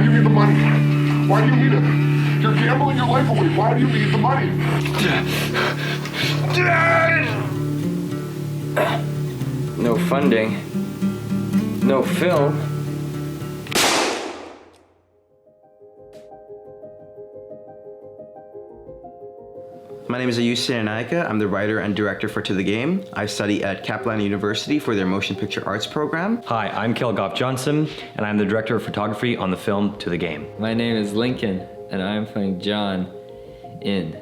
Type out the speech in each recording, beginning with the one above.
do you need the money? Why do you need it? You're gambling your life away. Why do you need the money? No funding. No film. My name is Ayush Senanayake. I'm the writer and director for To The Game. I study at Kaplan University for their Motion Picture Arts program. Hi, I'm Kael Gough-Johnson, and I'm the director of photography on the film To The Game. My name is Lincoln, and I'm playing John in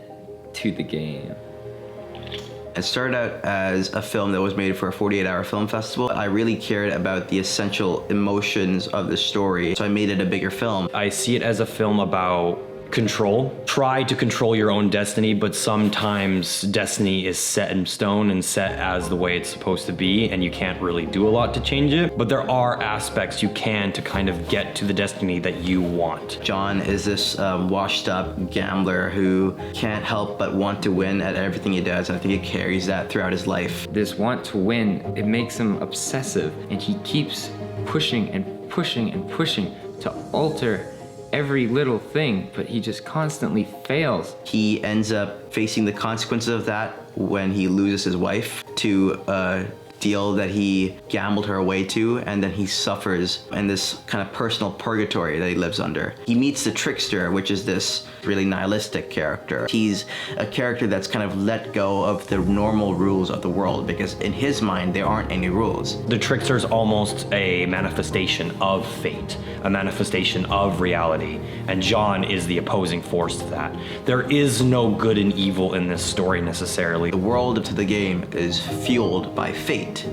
To The Game. It started out as a film that was made for a 48-hour film festival. I really cared about the essential emotions of the story, so I made it a bigger film. I see it as a film about control. Try to control your own destiny, but sometimes destiny is set in stone and set as the way it's supposed to be, and you can't really do a lot to change it. But there are aspects you can to kind of get to the destiny that you want. John is this washed up gambler who can't help but want to win at everything he does, and I think he carries that throughout his life. This want to win, it makes him obsessive, and he keeps pushing and pushing and pushing to alter every little thing, but he just constantly fails. He ends up facing the consequences of that when he loses his wife to a deal that he gambled her away to, and then he suffers in this kind of personal purgatory that he lives under. He meets the trickster, which is this really nihilistic character. He's a character that's kind of let go of the normal rules of the world, because in his mind there aren't any rules. The trickster's almost a manifestation of fate, a manifestation of reality, and John is the opposing force to that. There is no good and evil in this story necessarily. The world of To The Game is fueled by fate,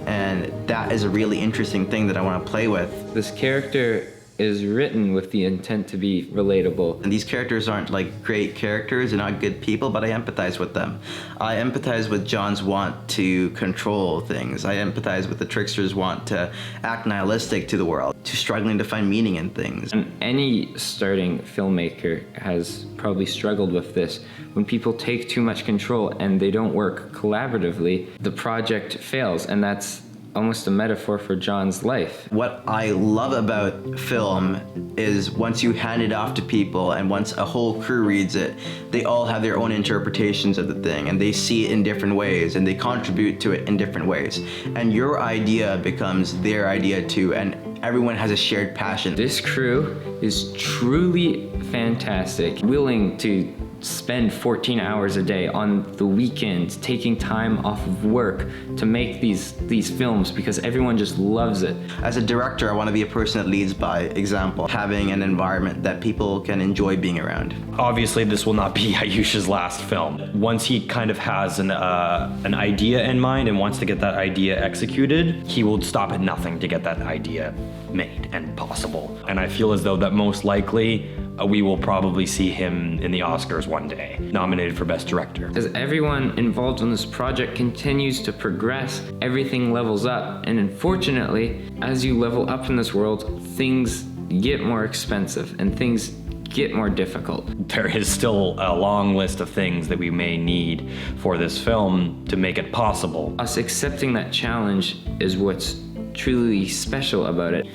and that is a really interesting thing that I want to play with. This character is written with the intent to be relatable. And these characters aren't like great characters, they're not good people, but I empathize with them. I empathize with John's want to control things. I empathize with the trickster's want to act nihilistic to the world, to struggling to find meaning in things. And any starting filmmaker has probably struggled with this. When people take too much control and they don't work collaboratively, the project fails, and that's almost a metaphor for John's life. What I love about film is once you hand it off to people and once a whole crew reads it, they all have their own interpretations of the thing, and they see it in different ways, and they contribute to it in different ways. And your idea becomes their idea too, and everyone has a shared passion. This crew is truly fantastic, willing to spend 14 hours a day on the weekends, taking time off of work to make these films because everyone just loves it. As a director, I want to be a person that leads by example, having an environment that people can enjoy being around. Obviously, this will not be Ayush's last film. Once he kind of has an idea in mind and wants to get that idea executed, he will stop at nothing to get that idea made and possible. And I feel as though that most likely we will probably see him in the Oscars one day, nominated for Best Director. As everyone involved in this project continues to progress, everything levels up. And unfortunately, as you level up in this world, things get more expensive and things get more difficult. There is still a long list of things that we may need for this film to make it possible. Us accepting that challenge is what's truly special about it.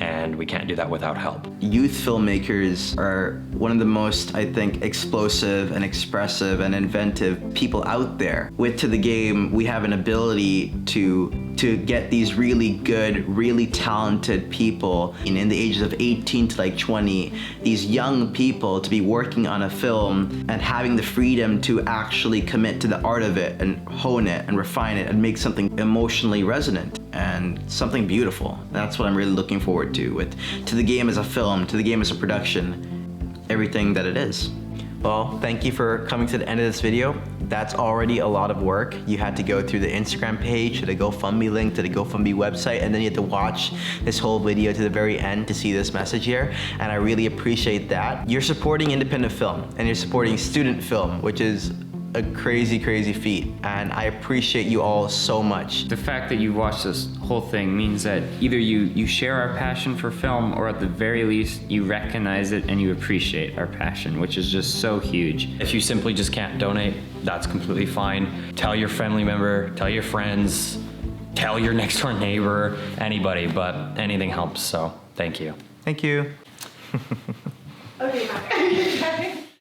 And we can't do that without help. Youth filmmakers are one of the most, I think, explosive and expressive and inventive people out there. With To The Game, we have an ability to get these really good, really talented people in the ages of 18 to like 20, these young people to be working on a film and having the freedom to actually commit to the art of it and hone it and refine it and make something emotionally resonant and something beautiful. That's what I'm really looking forward to with To The Game as a film, To The Game as a production, everything that it is. Well, thank you for coming to the end of this video. That's already a lot of work. You had to go through the Instagram page, to the GoFundMe link, to the GoFundMe website, and then you had to watch this whole video to the very end to see this message here, and I really appreciate that. You're supporting independent film, and you're supporting student film, which is a crazy, crazy feat, and I appreciate you all so much. The fact that you watched this whole thing means that either you share our passion for film, or at the very least, you recognize it and you appreciate our passion, which is just so huge. If you simply just can't donate, that's completely fine. Tell your family member, tell your friends, tell your next door neighbor, anybody, but anything helps, so thank you. Thank you. Okay, bye.